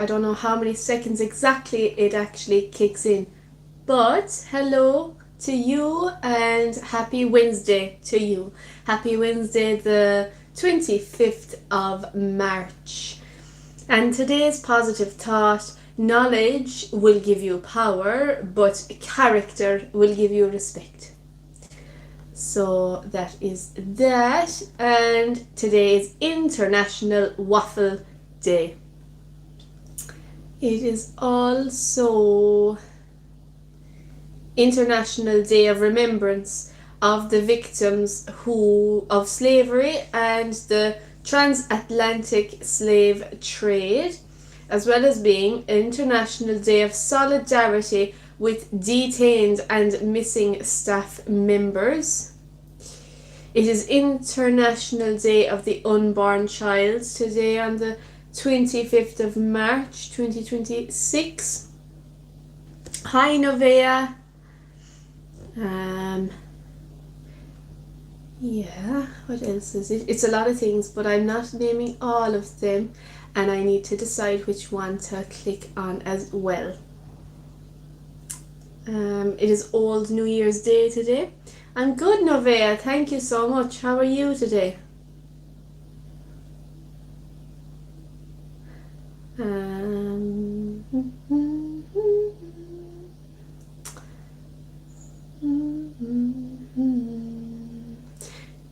I don't know how many seconds exactly it actually kicks in. But hello to you and happy Wednesday to you. Happy Wednesday, the 25th of March. And today's positive thought: knowledge will give you power, but character will give you respect. So that is that. And today is International Waffle Day. It is also International Day of Remembrance of the victims of slavery and the transatlantic slave trade, as well as being International Day of Solidarity with detained and missing staff members. It is International Day of the Unborn Child today on the 25th of March 2026. Hi Novea. Yeah, what else is it? It's a lot of things, but I'm not naming all of them, and I need to decide which one to click on as well. It is Old New Year's Day today. I'm good, Novea. Thank you so much. How are you today?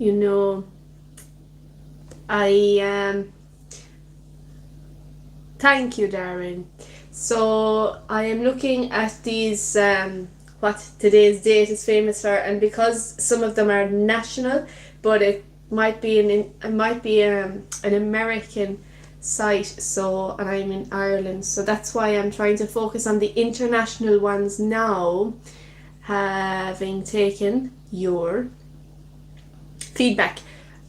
You know, thank you, Darren. So I am looking at these what today's date is famous for, and because some of them are national, but it might be an American site. So, and I'm in Ireland, so that's why I'm trying to focus on the international ones now, having taken your feedback.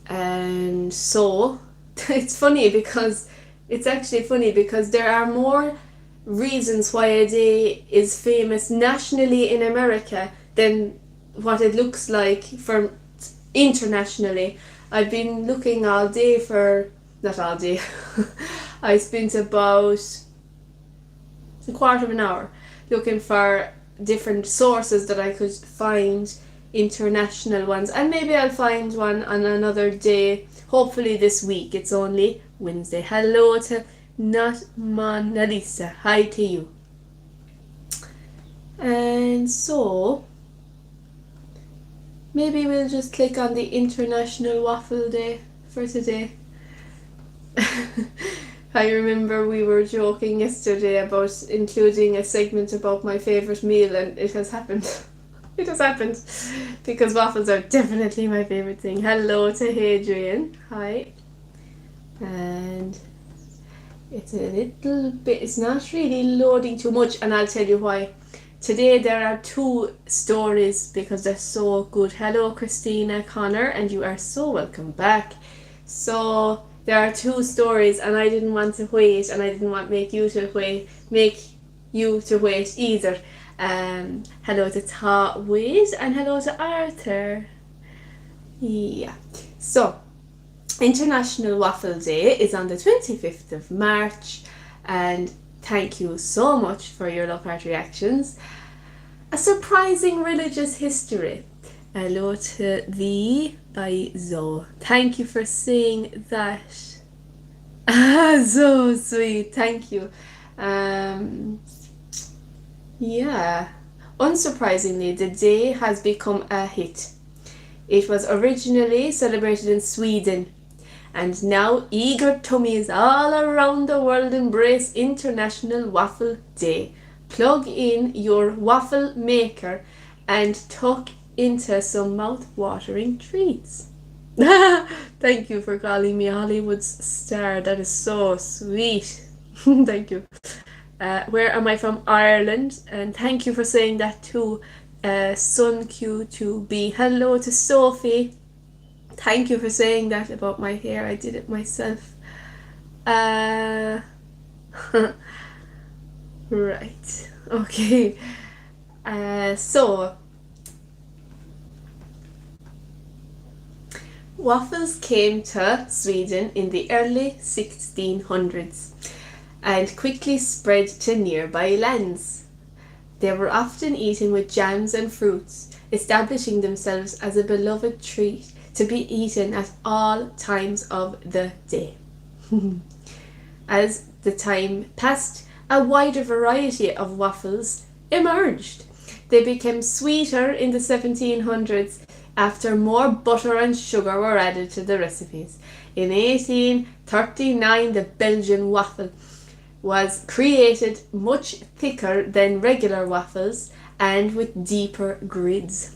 And so it's actually funny because there are more reasons why a day is famous nationally in America than what it looks like for internationally. I've been looking all day not all day. I spent about a quarter of an hour looking for different sources that I could find international ones, and maybe I'll find one on another day, hopefully this week. It's only Wednesday. Hello to Not Mona Lisa. Hi to you. And so maybe we'll just click on the International Waffle Day for today. I remember we were joking yesterday about including a segment about my favourite meal, and it has happened. It has happened, because waffles are definitely my favourite thing. Hello to Hadrian. Hi. And it's a little bit, it's not really loading too much, and I'll tell you why. Today there are 2 stories because they're so good. Hello Christina Connor, and you are so welcome back. So there are 2 stories, and I didn't want to wait, and I didn't want make you to wait either. Hello to Wiz, and hello to Arthur. Yeah. So International Waffle Day is on the 25th of March, and thank you so much for your love heart reactions. A surprising religious history. Hello to V by Zoe. Thank you for saying that. So sweet. Thank you. Yeah. Unsurprisingly, the day has become a hit. It was originally celebrated in Sweden, and now eager tummies all around the world embrace International Waffle Day. Plug in your waffle maker and tuck into some mouth-watering treats. Thank you for calling me Hollywood's star. That is so sweet. Thank you. Where am I from? Ireland. And thank you for saying that too, Sun Q2B. Hello to Sophie. Thank you for saying that about my hair. I did it myself. Right. Okay. So waffles came to Sweden in the early 1600s, and quickly spread to nearby lands. They were often eaten with jams and fruits, establishing themselves as a beloved treat to be eaten at all times of the day. As the time passed, a wider variety of waffles emerged. They became sweeter in the 1700s after more butter and sugar were added to the recipes. In 1839, the Belgian waffle was created, much thicker than regular waffles and with deeper grids.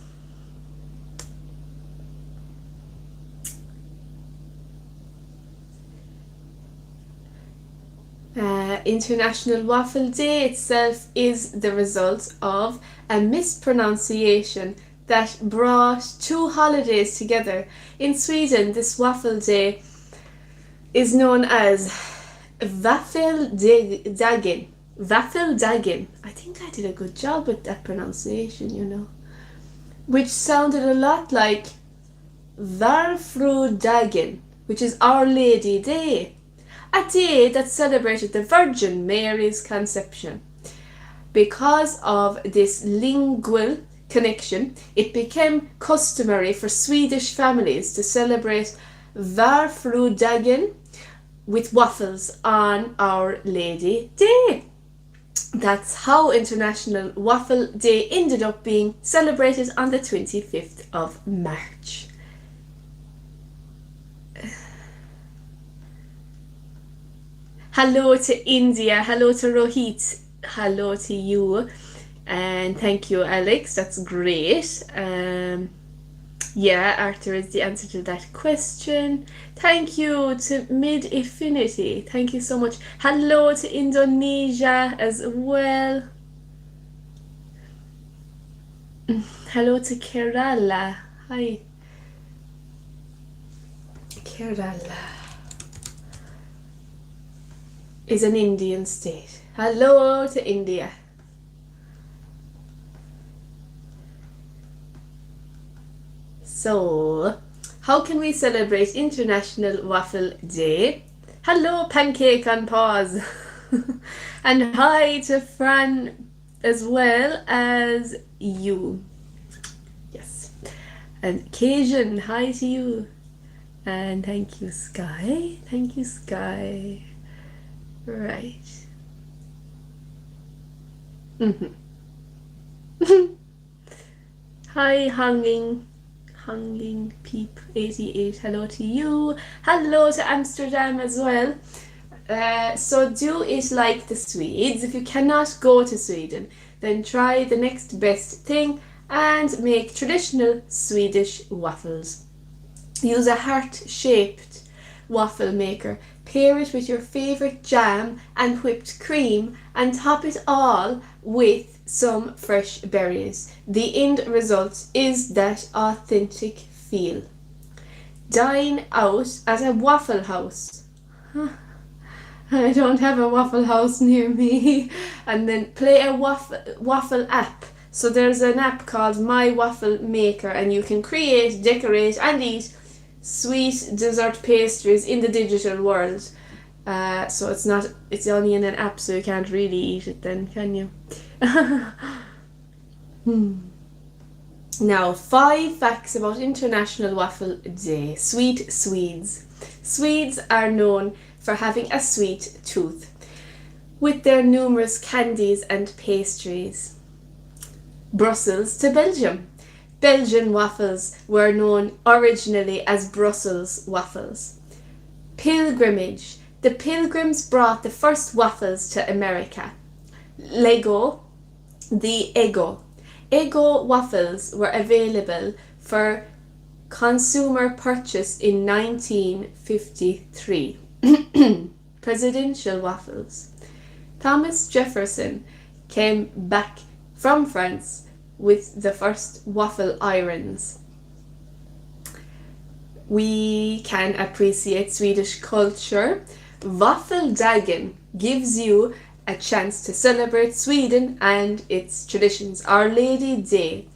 International Waffle Day itself is the result of a mispronunciation that brought two holidays together. In Sweden, this Waffle Day is known as Waffeldagen. Waffeldagen. I think I did a good job with that pronunciation, which sounded a lot like Varfrudagen, which is Our Lady Day, a day that celebrated the Virgin Mary's conception. Because of this lingual connection, it became customary for Swedish families to celebrate Varfrudagen with waffles on Our Lady Day. That's how International Waffle Day ended up being celebrated on the 25th of March. Hello to India, hello to Rohit, hello to you, and thank you, Alex, that's great. Arthur is the answer to that question. Thank you to Mid Affinity, thank you so much. Hello to Indonesia as well. Hello to Kerala, hi. Kerala is an Indian state. Hello to India. So, how can we celebrate International Waffle Day? Hello, Pancake on Pause. And hi to Fran as well as you. Yes. And Cajun, hi to you. And thank you, Sky. Thank you, Sky. Right. Hi, Hunging Peep 88. Hello to you. Hello to Amsterdam as well. So do it like the Swedes. If you cannot go to Sweden, then try the next best thing and make traditional Swedish waffles. Use a heart-shaped waffle maker. Pair it with your favorite jam and whipped cream and top it all with some fresh berries. The end result is that authentic feel. Dine out at a Waffle House. I don't have a Waffle House near me. And then play a waffle app. So there's an app called My Waffle Maker and you can create, decorate and eat sweet dessert pastries in the digital world. So it's only in an app, so you can't really eat it then, can you? Now, 5 facts about International Waffle Day. Sweet Swedes. Swedes are known for having a sweet tooth, with their numerous candies and pastries. Brussels to Belgium. Belgian waffles were known originally as Brussels waffles. Pilgrimage. The Pilgrims brought the first waffles to America. Lego. The Eggo. Eggo waffles were available for consumer purchase in 1953. Presidential waffles. Thomas Jefferson came back from France with the first waffle irons. We can appreciate Swedish culture. Waffeldagen gives you a chance to celebrate Sweden and its traditions. Our Lady Day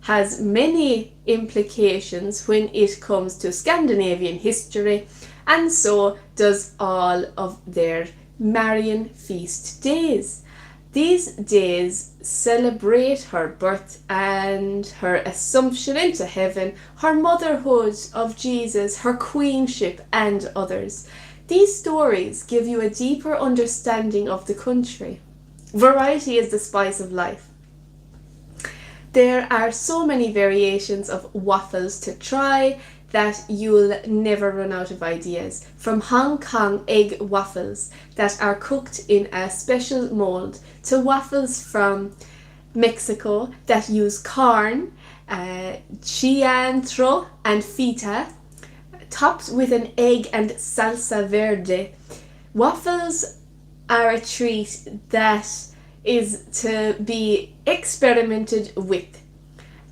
has many implications when it comes to Scandinavian history, and so does all of their Marian feast days. These days celebrate her birth and her assumption into heaven, her motherhood of Jesus, her queenship, and others. These stories give you a deeper understanding of the country. Variety is the spice of life. There are so many variations of waffles to try that you'll never run out of ideas. From Hong Kong egg waffles that are cooked in a special mold to waffles from Mexico that use corn, cilantro and feta, topped with an egg and salsa verde. Waffles are a treat that is to be experimented with,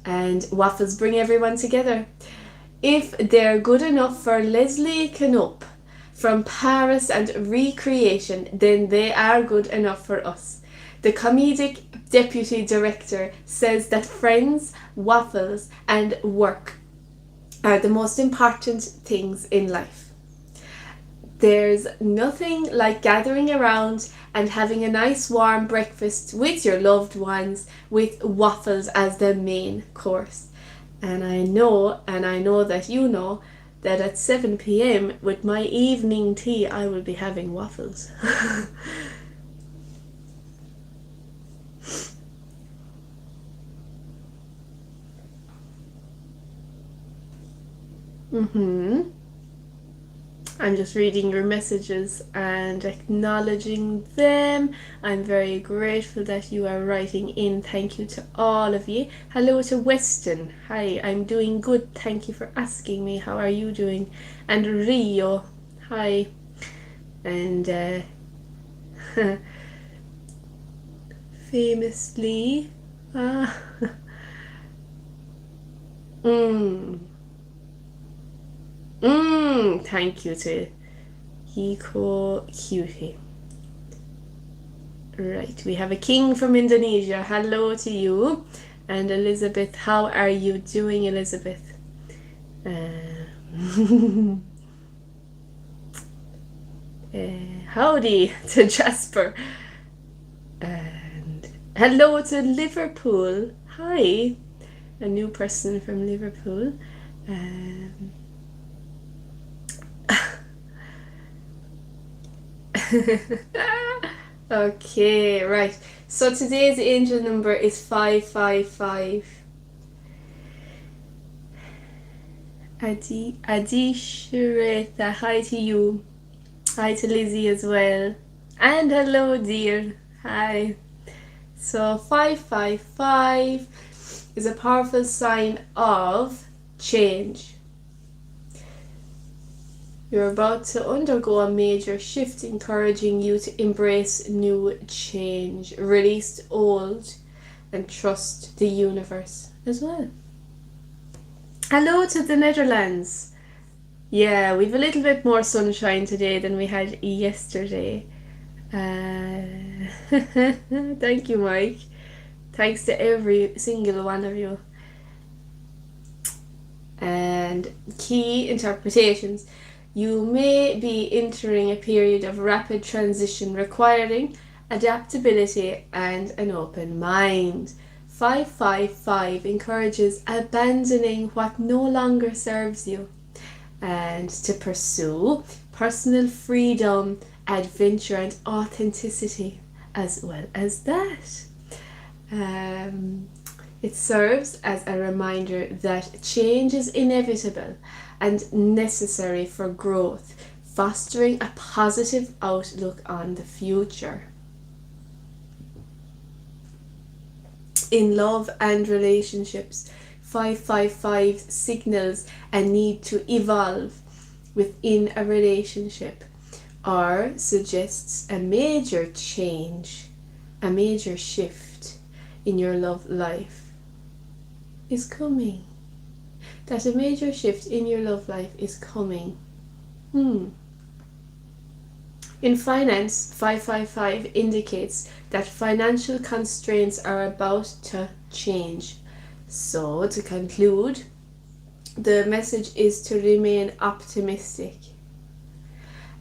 and waffles bring everyone together. If they're good enough for Leslie Knope from Paris and Recreation, then they are good enough for us. The comedic deputy director says that friends, waffles, and work are the most important things in life. There's nothing like gathering around and having a nice warm breakfast with your loved ones with waffles as the main course. And I know that you know that at 7 p.m. with my evening tea, I will be having waffles. I'm just reading your messages and acknowledging them. I'm very grateful that you are writing in. Thank you to all of you. Hello to Weston. Hi, I'm doing good. Thank you for asking me. How are you doing? And Rio. Hi. And famously. Thank you to Hiko Cutie. Right, we have a king from Indonesia. Hello to you. And Elizabeth, how are you doing, Elizabeth? Howdy to Jasper. And hello to Liverpool. Hi, a new person from Liverpool. Okay, right. So today's angel number is 555. Adi Shireta, hi to you. Hi to Lizzie as well. And hello, dear. Hi. So 555 is a powerful sign of change. You're about to undergo a major shift, encouraging you to embrace new change, release old, and trust the universe as well. Hello to the Netherlands. Yeah, we've a little bit more sunshine today than we had yesterday. Thank you, Mike. Thanks to every single one of you. And key interpretations. You may be entering a period of rapid transition requiring adaptability and an open mind. 555 encourages abandoning what no longer serves you and to pursue personal freedom, adventure, and authenticity as well as that. It serves as a reminder that change is inevitable and necessary for growth, fostering a positive outlook on the future. In love and relationships, 555 signals a need to evolve within a relationship or suggests a major change, a major shift in your love life is coming. That a major shift in your love life is coming. In finance, 555 indicates that financial constraints are about to change. So, to conclude, the message is to remain optimistic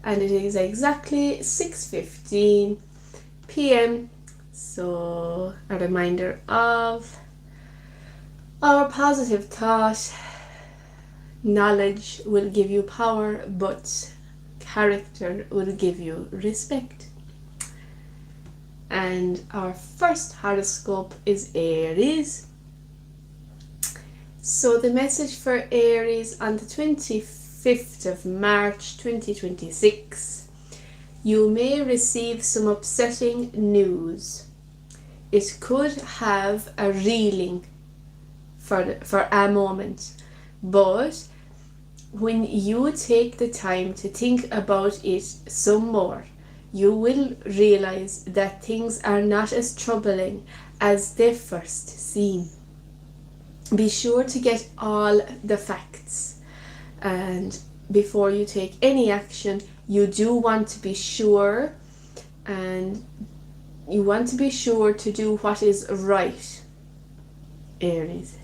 and it is exactly 6:15 p.m. So a reminder of our positive thought. Knowledge will give you power, but character will give you respect. And our first horoscope is Aries. So the message for Aries on the 25th of March 2026. You may receive some upsetting news. It could have a reeling for a moment, but when you take the time to think about it some more, you will realize that things are not as troubling as they first seem. Be sure to get all the facts, and before you take any action, you do want to be sure, and you want to be sure to do what is right, Aries.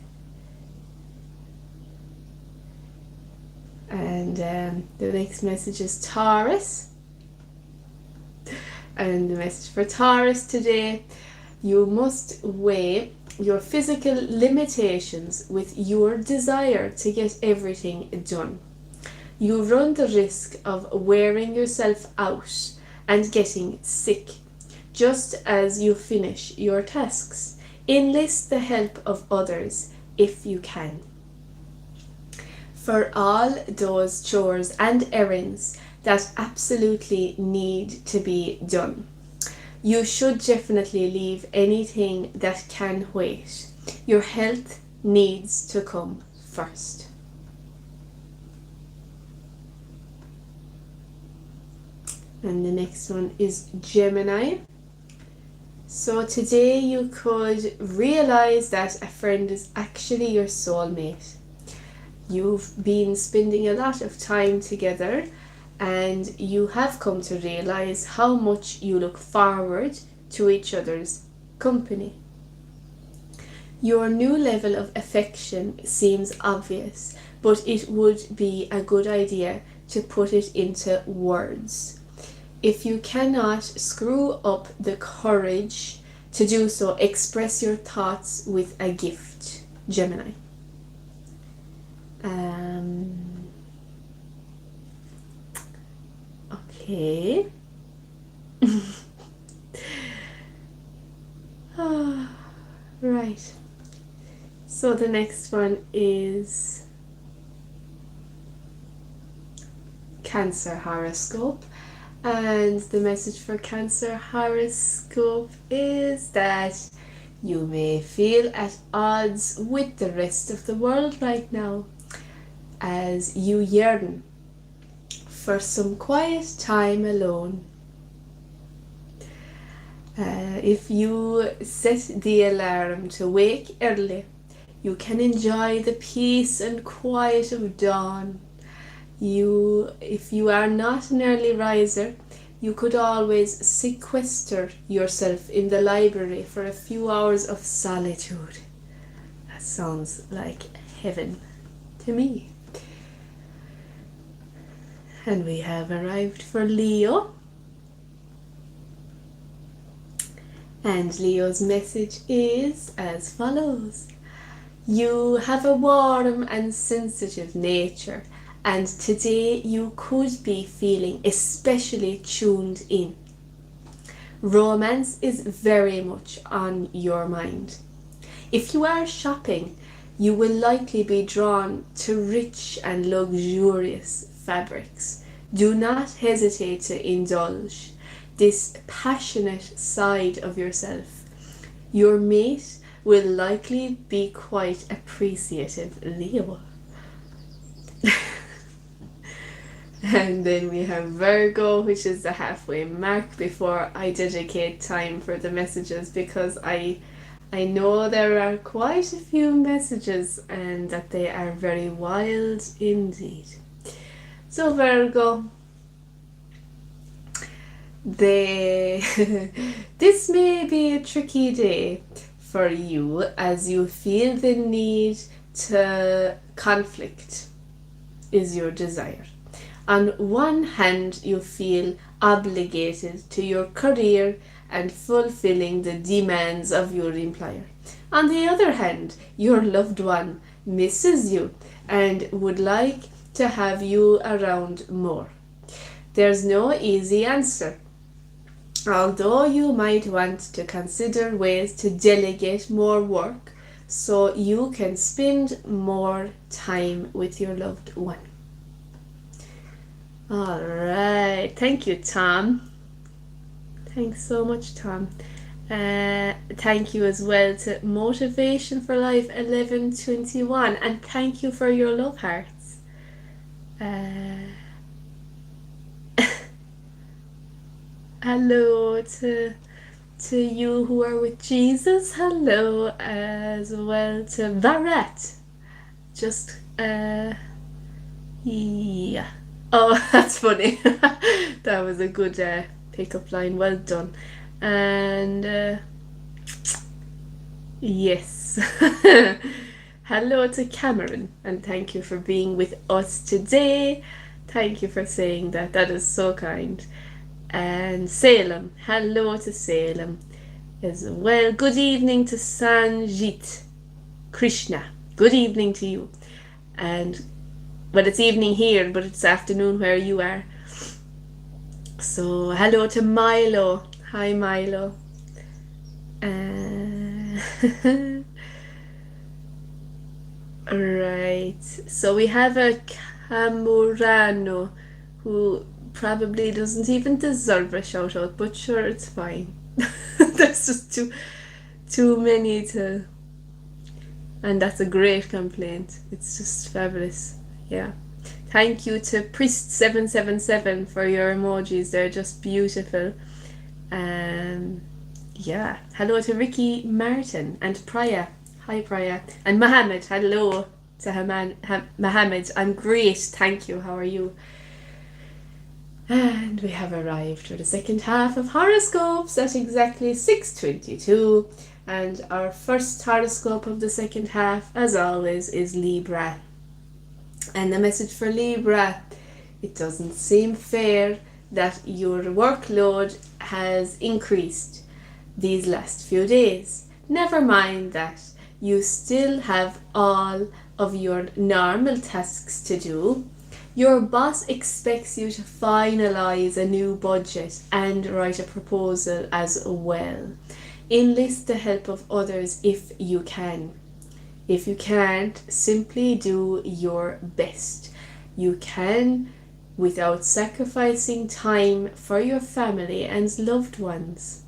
And the next message is Taurus. And the message for Taurus today: you must weigh your physical limitations with your desire to get everything done. You run the risk of wearing yourself out and getting sick just as you finish your tasks. Enlist the help of others if you can. For all those chores and errands that absolutely need to be done, you should definitely leave anything that can wait. Your health needs to come first. And the next one is Gemini. So today you could realize that a friend is actually your soulmate. You've been spending a lot of time together, and you have come to realize how much you look forward to each other's company. Your new level of affection seems obvious, but it would be a good idea to put it into words. If you cannot screw up the courage to do so, express your thoughts with a gift, Gemini. Okay. Right. So the next one is Cancer horoscope. And the message for Cancer horoscope is that you may feel at odds with the rest of the world right now as you yearn for some quiet time alone. If you set the alarm to wake early, you can enjoy the peace and quiet of dawn. If you are not an early riser, you could always sequester yourself in the library for a few hours of solitude. That sounds like heaven to me. And we have arrived for Leo. And Leo's message is as follows. You have a warm and sensitive nature, and today you could be feeling especially tuned in. Romance is very much on your mind. If you are shopping, you will likely be drawn to rich and luxurious fabrics. Do not hesitate to indulge this passionate side of yourself. Your mate will likely be quite appreciative, Leo. And then we have Virgo, which is the halfway mark before I dedicate time for the messages, because I know there are quite a few messages and that they are very wild indeed. So Virgo, this may be a tricky day for you as you feel the need to conflict is your desire. On one hand, you feel obligated to your career and fulfilling the demands of your employer. On the other hand, your loved one misses you and would like to have you around more. There's no easy answer. Although you might want to consider ways to delegate more work so you can spend more time with your loved one. All right, thank you, Tom. Thanks so much, Tom. Thank you as well to Motivation for Life 1121, and thank you for your love hearts. Hello to you who are with Jesus. Hello as well to Varet. Just yeah. Oh, that's funny. That was a good pick-up line. Well done. And yes. Hello to Cameron, and thank you for being with us today. Thank you for saying that. That is so kind. And Salem. Hello to Salem as well. Good evening to Sanjit Krishna. Good evening to you. And well, it's evening here, but it's afternoon where you are. So hello to Milo. Hi, Milo. Right. So we have a Camurano who probably doesn't even deserve a shout out, but sure, it's fine. There's just too many to, and that's a great complaint. It's just fabulous. Yeah. Thank you to Priest777 for your emojis. They're just beautiful. Yeah. Hello to Ricky Martin and Priya. Hi, Priya. And Mohammed. Hello to Mohammed. I'm great. Thank you. How are you? And we have arrived for the second half of Horoscopes at exactly 6:22. And our first horoscope of the second half, as always, is Libra. And the message for Libra: it doesn't seem fair that your workload has increased these last few days. Never mind that. You still have all of your normal tasks to do. Your boss expects you to finalize a new budget and write a proposal as well. Enlist the help of others if you can. If you can't, simply do your best. You can without sacrificing time for your family and loved ones.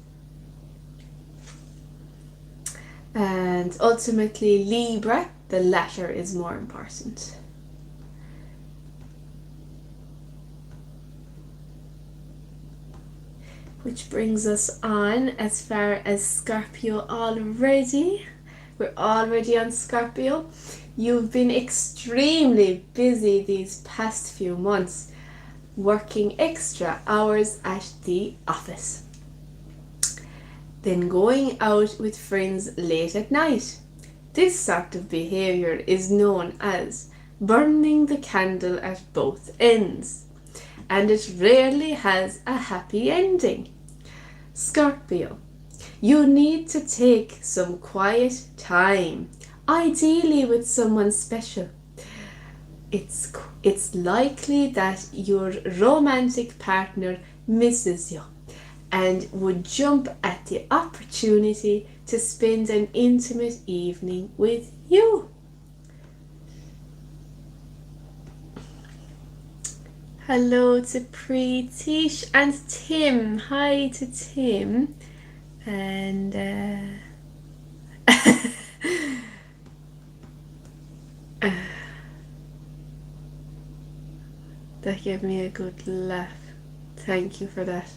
And ultimately, Libra, the latter is more important. Which brings us on as far as Scorpio already. We're already on Scorpio. You've been extremely busy these past few months, working extra hours at the office. Then going out with friends late at night. This sort of behaviour is known as burning the candle at both ends, and it rarely has a happy ending. Scorpio, you need to take some quiet time, ideally with someone special. It's likely that your romantic partner misses you and would jump at the opportunity to spend an intimate evening with you. Hello to Preetish and Tim. Hi to Tim. And that gave me a good laugh. Thank you for that.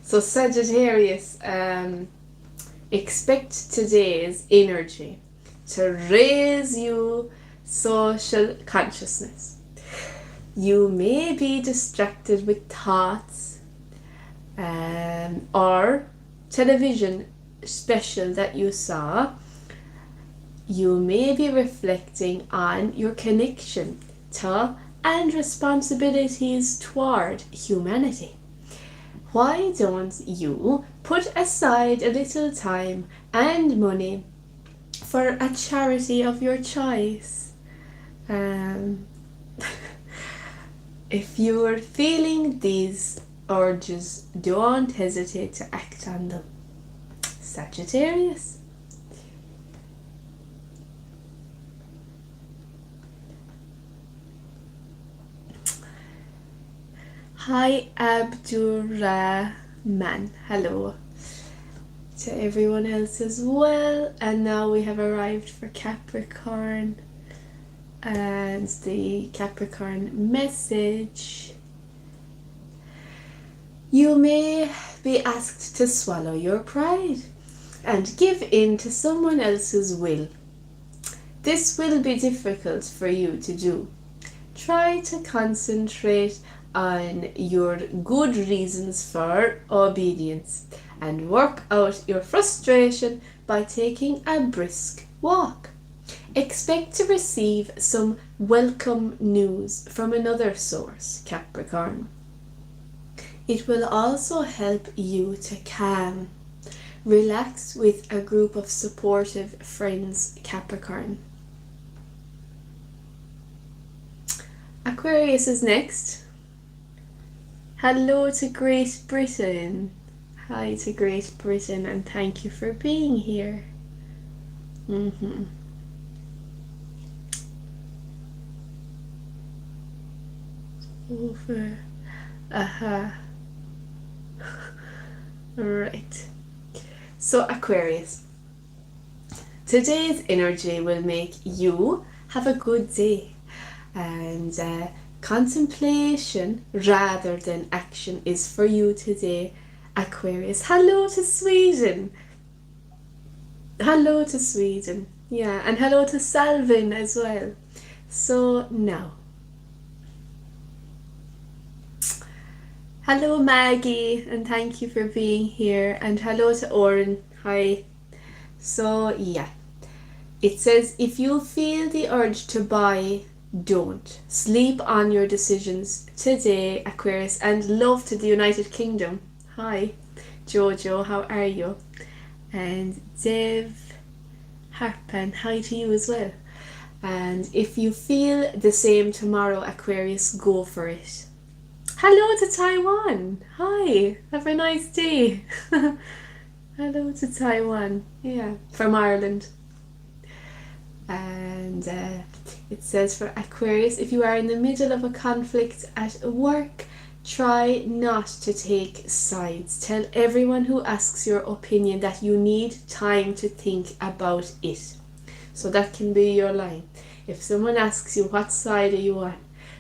So Sagittarius, expect today's energy to raise your social consciousness. You may be distracted with thoughts or television special that you saw. You may be reflecting on your connection to and responsibilities toward humanity. Why don't you put aside a little time and money for a charity of your choice? If you're feeling these urges, don't hesitate to act on them. Sagittarius. Hi Abdurrahman. Hello to everyone else as well. And now we have arrived for Capricorn. And the Capricorn message. You may be asked to swallow your pride and give in to someone else's will. This will be difficult for you to do. Try to concentrate on your good reasons for obedience and work out your frustration by taking a brisk walk. Expect to receive some welcome news from another source, Capricorn. It will also help you to calm. Relax with a group of supportive friends, Capricorn. Aquarius is next. Hello to Great Britain. Hi to Great Britain, and thank you for being here. Over. Right. So Aquarius, today's energy will make you have a good day, and contemplation rather than action is for you today, Aquarius. Hello to Sweden. Hello to Sweden. Yeah, and hello to Salvin as well. So now, hello Maggie, and thank you for being here, and hello to Oren. Hi. So yeah, it says if you feel the urge to buy, don't. Sleep on your decisions today, Aquarius, and love to the United Kingdom. Hi Jojo, how are you? And Dev Harpan, hi to you as well. And if you feel the same tomorrow, Aquarius, go for it. Hello to Taiwan. Hi, have a nice day. Hello to Taiwan. Yeah, from Ireland. And it says for Aquarius, if you are in the middle of a conflict at work, try not to take sides. Tell everyone who asks your opinion that you need time to think about it. So that can be your line. If someone asks you what side are you on,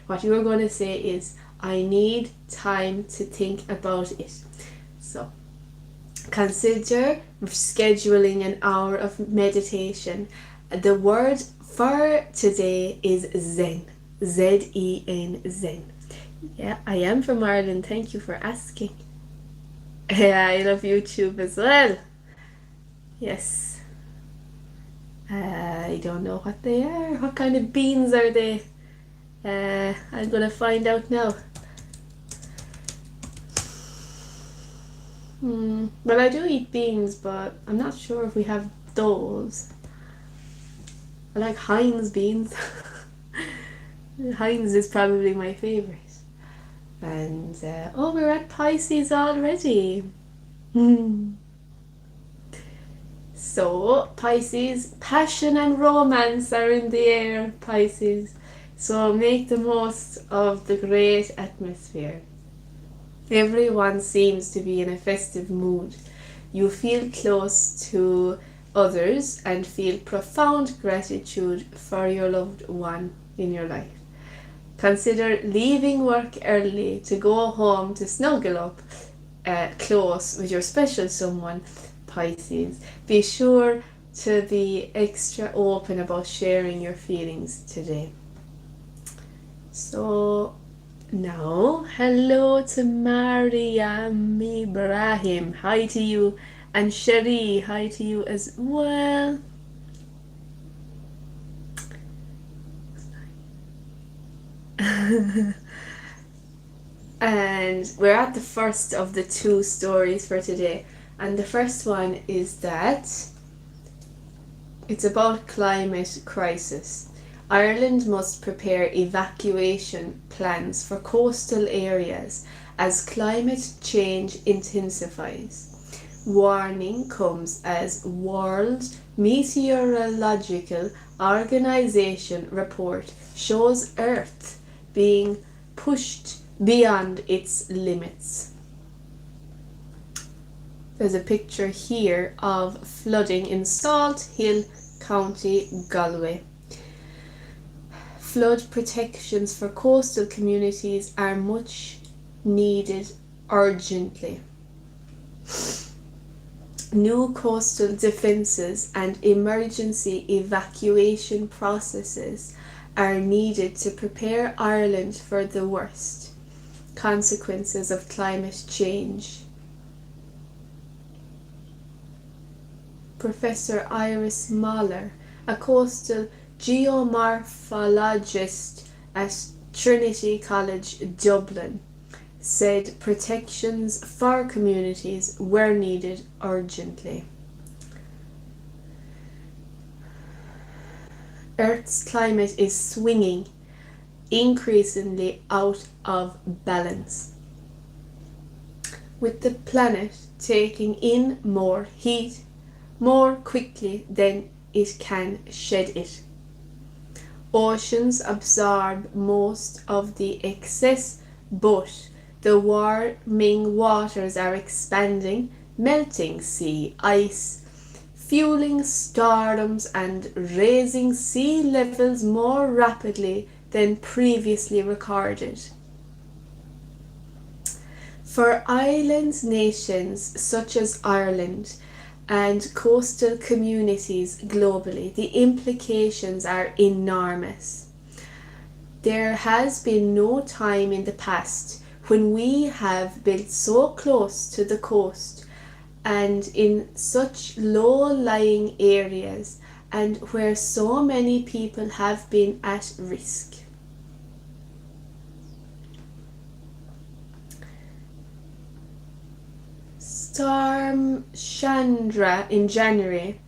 what you are going to say is, I need time to think about it. So consider scheduling an hour of meditation. The word for today is Zen. Z-E-N, Zen. Yeah, I am from Ireland. Thank you for asking. Yeah, I love YouTube as well. Yes. I don't know what they are. What kind of beans are they? I'm gonna find out now. Well, I do eat beans, but I'm not sure if we have those. I like Heinz beans. Heinz is probably my favourite. And, oh, we're at Pisces already. So, Pisces, passion and romance are in the air, Pisces. So make the most of the great atmosphere. Everyone seems to be in a festive mood. You feel close to others and feel profound gratitude for your loved one in your life. Consider leaving work early to go home to snuggle up close with your special someone, Pisces. Be sure to be extra open about sharing your feelings today. So now, hello to Mariam Ibrahim. Hi to you. And Sherry, hi to you as well. And we're at the first of the two stories for today. And the first one is that it's about climate crisis. Ireland must prepare evacuation plans for coastal areas as climate change intensifies. Warning comes as World Meteorological Organization report shows Earth being pushed beyond its limits. There's a picture here of flooding in Salt Hill, County Galway. Flood protections for coastal communities are much needed urgently. New coastal defences and emergency evacuation processes are needed to prepare Ireland for the worst consequences of climate change. Professor Iris Mahler, a coastal geomorphologist at Trinity College Dublin, said protections for communities were needed urgently. Earth's climate is swinging increasingly out of balance, with the planet taking in more heat more quickly than it can shed it. Oceans absorb most of the excess, but the warming waters are expanding, melting sea ice, fueling storms and raising sea levels more rapidly than previously recorded. For island nations such as Ireland and coastal communities globally, the implications are enormous. There has been no time in the past when we have built so close to the coast and in such low-lying areas and where so many people have been at risk. Storm Chandra in January,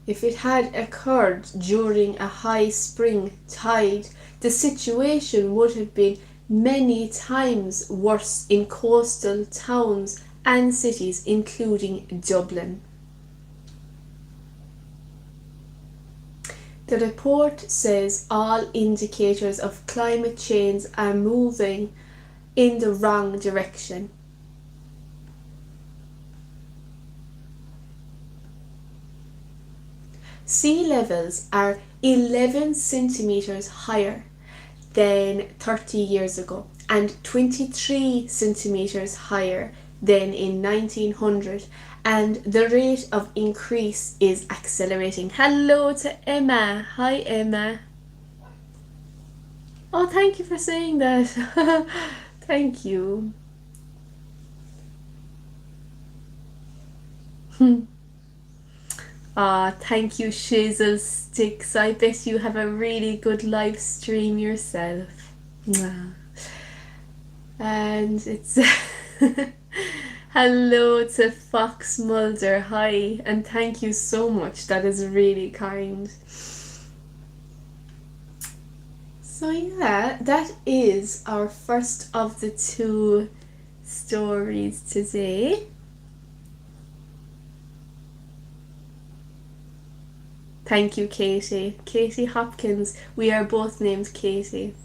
if it had occurred during a high spring tide, the situation would have been many times worse in coastal towns and cities, including Dublin. The report says all indicators of climate change are moving in the wrong direction. Sea levels are 11 centimeters higher than 30 years ago and 23 centimeters higher than in 1900, and the rate of increase is accelerating. Hello to Emma. Hi Emma. Oh, thank you for saying that. Thank you. Thank you, Shizzle Sticks. I bet you have a really good live stream yourself. And it's hello to Fox Mulder. Hi, and thank you so much. That is really kind. So yeah, that is our first of the two stories today. Thank you, Katie. Katie Hopkins. We are both named Katie.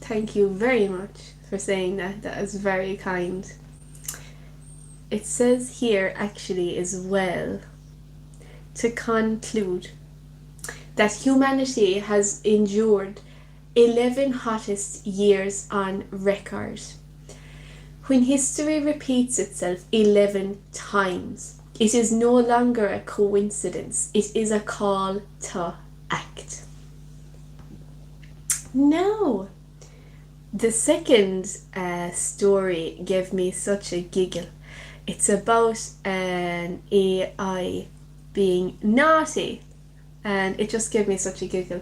Thank you very much for saying that. That is very kind. It says here actually as well, to conclude, that humanity has endured 11 hottest years on record. When history repeats itself 11 times, it is no longer a coincidence. It is a call to act. Now, the second story gave me such a giggle. It's about an AI being naughty, and it just gave me such a giggle.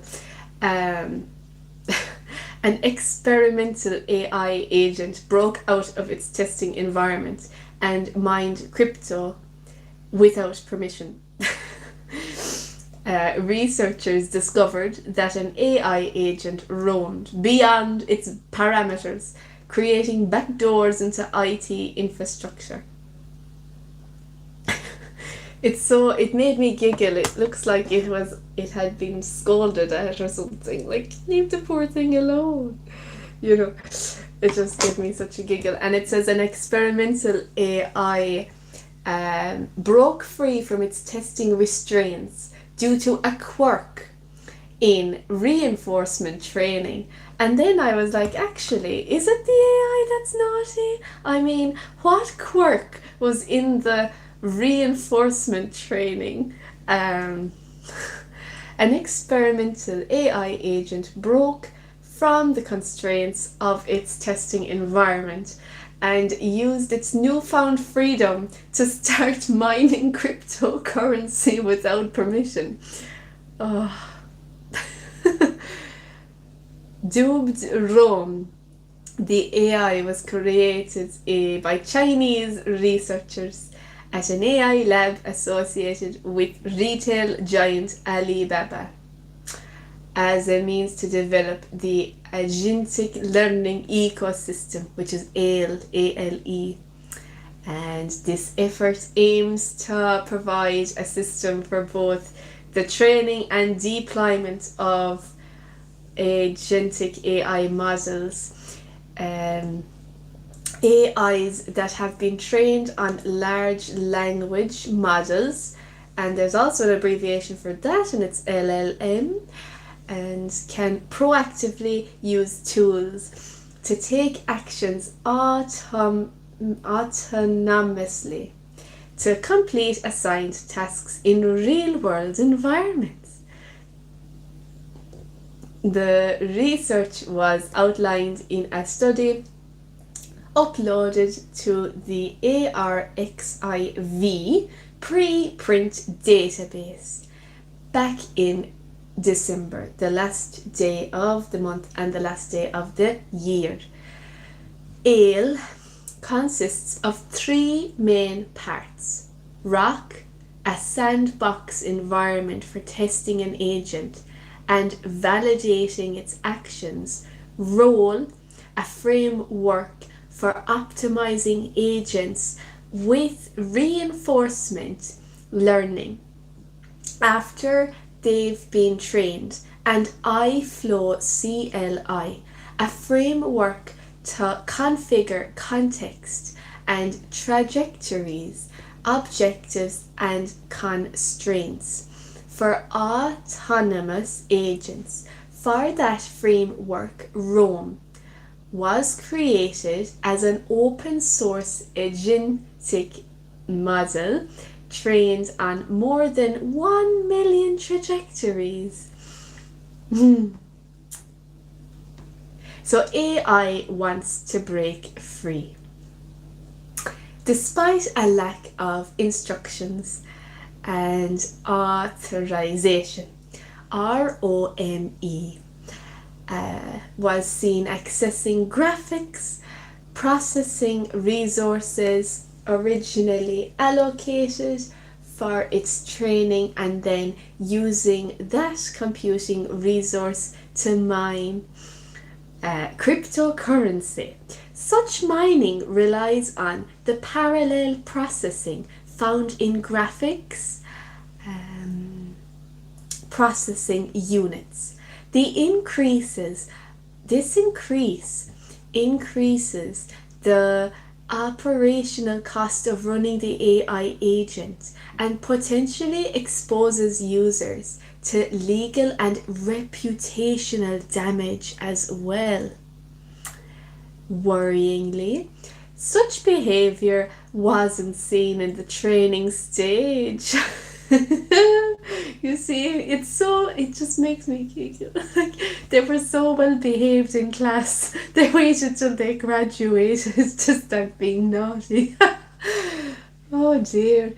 An An experimental AI agent broke out of its testing environment and mined crypto without permission. Researchers discovered that an AI agent roamed beyond its parameters, creating backdoors into IT infrastructure. It made me giggle. It looks like it had been scolded at or something. Like, leave the poor thing alone. You know, it just gave me such a giggle. And it says an experimental AI broke free from its testing restraints due to a quirk in reinforcement training. And then I was like, actually, is it the AI that's naughty? I mean, what quirk was in the reinforcement training? An experimental AI agent broke from the constraints of its testing environment and used its newfound freedom to start mining cryptocurrency without permission. Oh. Dubbed Rome, the AI was created by Chinese researchers at an AI lab associated with retail giant Alibaba as a means to develop the agentic learning ecosystem, which is ALE, A-L-E. And this effort aims to provide a system for both the training and deployment of agentic AI models, AIs that have been trained on large language models, and there's also an abbreviation for that, and it's LLM, and can proactively use tools to take actions autonomously to complete assigned tasks in real-world environments. The research was outlined in a study uploaded to the ARXIV preprint database back in December, the last day of the month and the last day of the year. ALE consists of 3 main parts: ROC, a sandbox environment for testing an agent and validating its actions; ROLE, a framework for optimizing agents with reinforcement learning after they've been trained; and iFlow CLI, a framework to configure context and trajectories, objectives, and constraints for autonomous agents. For that framework, Rome was created as an open source agentic model trained on more than 1 million trajectories. So AI wants to break free. Despite a lack of instructions and authorization, ROME was seen accessing graphics, processing resources originally allocated for its training, and then using that computing resource to mine cryptocurrency. Such mining relies on the parallel processing found in graphics processing units. This increase increases the operational cost of running the AI agent and potentially exposes users to legal and reputational damage as well. Worryingly, such behavior wasn't seen in the training stage. You see, it just makes me giggle. Like, they were so well behaved in class, they waited till they graduated to start being naughty. Oh dear.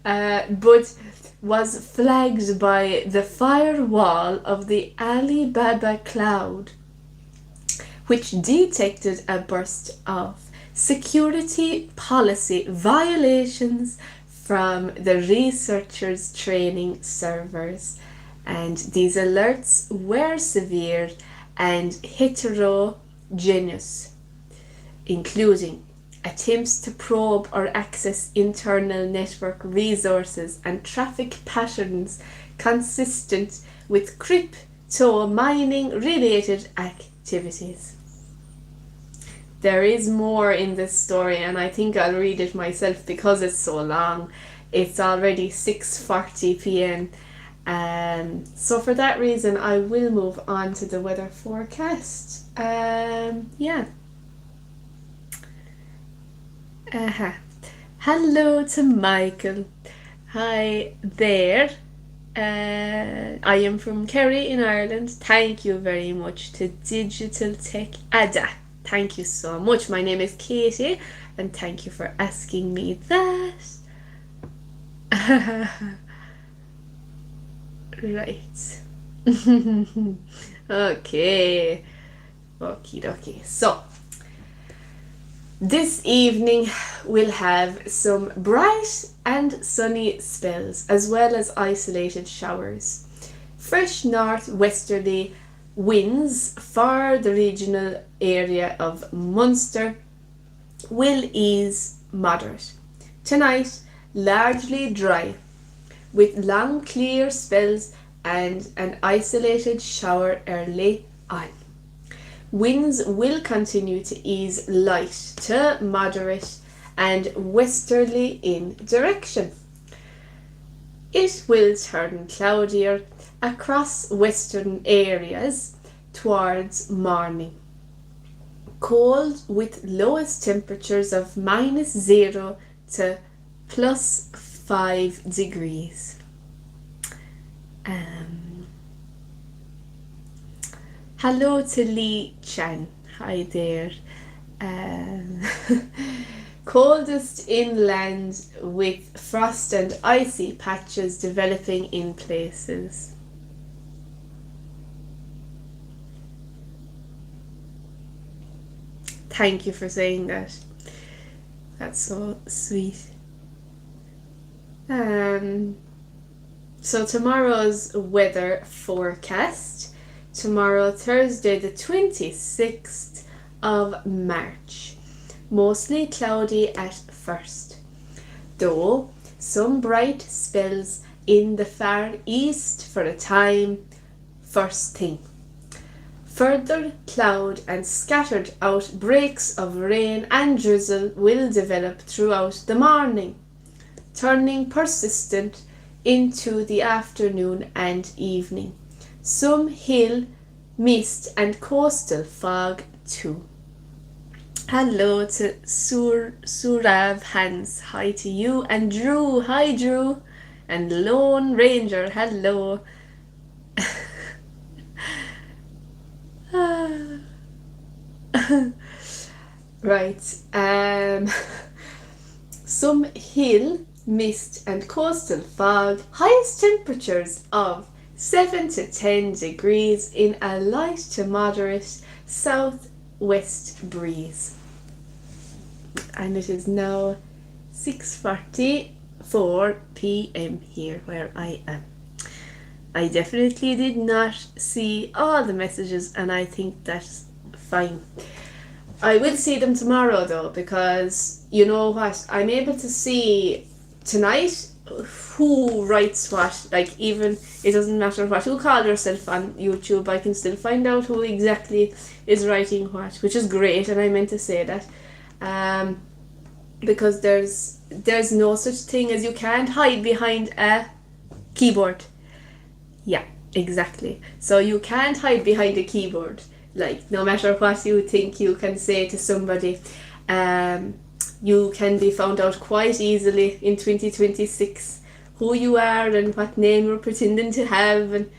But was flagged by the firewall of the Alibaba cloud which detected a burst of security policy violations from the researchers' training servers. And these alerts were severe and heterogeneous, including attempts to probe or access internal network resources and traffic patterns consistent with crypto mining related activities. There is more in this story, and I think I'll read it myself because it's so long. It's already 6:40 p.m. So for that reason, I will move on to the weather forecast. Hello to Michael. Hi there. I am from Kerry in Ireland. Thank you very much to Digital Tech Ada. Thank you so much. My name is Katie, and thank you for asking me that. Right. Okay. Okie dokie. So, this evening we'll have some bright and sunny spells as well as isolated showers. Fresh northwesterly winds for the regional area of Munster will ease moderate. Tonight, largely dry, with long clear spells and an isolated shower early on. Winds will continue to ease light to moderate and westerly in direction. It will turn cloudier across western areas towards morning. Cold with lowest temperatures of -0 to +5 degrees. Hello to Lee Chan. Hi there. Coldest inland with frost and icy patches developing in places. Thank you for saying that. That's so sweet. So tomorrow's weather forecast. Tomorrow, Thursday, the 26th of March. Mostly cloudy at first, though some bright spells in the far east for a time first thing. Further cloud and scattered outbreaks of rain and drizzle will develop throughout the morning, turning persistent into the afternoon and evening. Some hill mist and coastal fog too. Hello to Surav Hans. Hi to you. And Drew. Hi Drew. And Lone Ranger. Hello. Right. Some hill mist and coastal fog. Highest temperatures of 7 to 10 degrees in a light to moderate southwest breeze. And it is now 6:44 p.m. here where I am. I definitely did not see all the messages, and I think that's fine. I will see them tomorrow though, because you know what, I'm able to see tonight who writes what. Like, even it doesn't matter what, who called herself on YouTube, I can still find out who exactly is writing what, which is great, and I meant to say that. Because there's no such thing as you can't hide behind a keyboard. Yeah, exactly. So you can't hide behind a keyboard. Like, no matter what you think you can say to somebody, you can be found out quite easily in 2026 who you are and what name you're pretending to have. And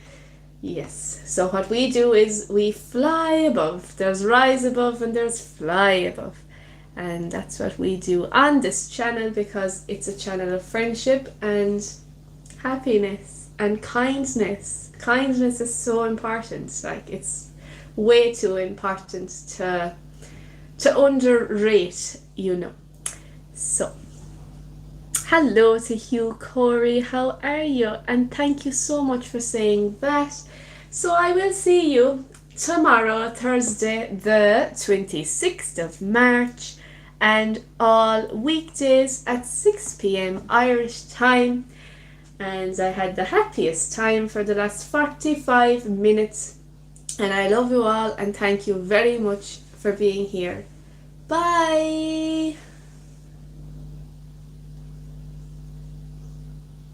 yes, so what we do is we fly above. There's rise above and there's fly above. And that's what we do on this channel, because it's a channel of friendship and happiness and kindness. Kindness is so important. Like, it's way too important to underrate, you know. So, hello to Hugh Corey, how are you? And thank you so much for saying that. So I will see you tomorrow, Thursday, the 26th of March, and all weekdays at 6 p.m. Irish time. And I had the happiest time for the last 45 minutes. And I love you all and thank you very much for being here. Bye!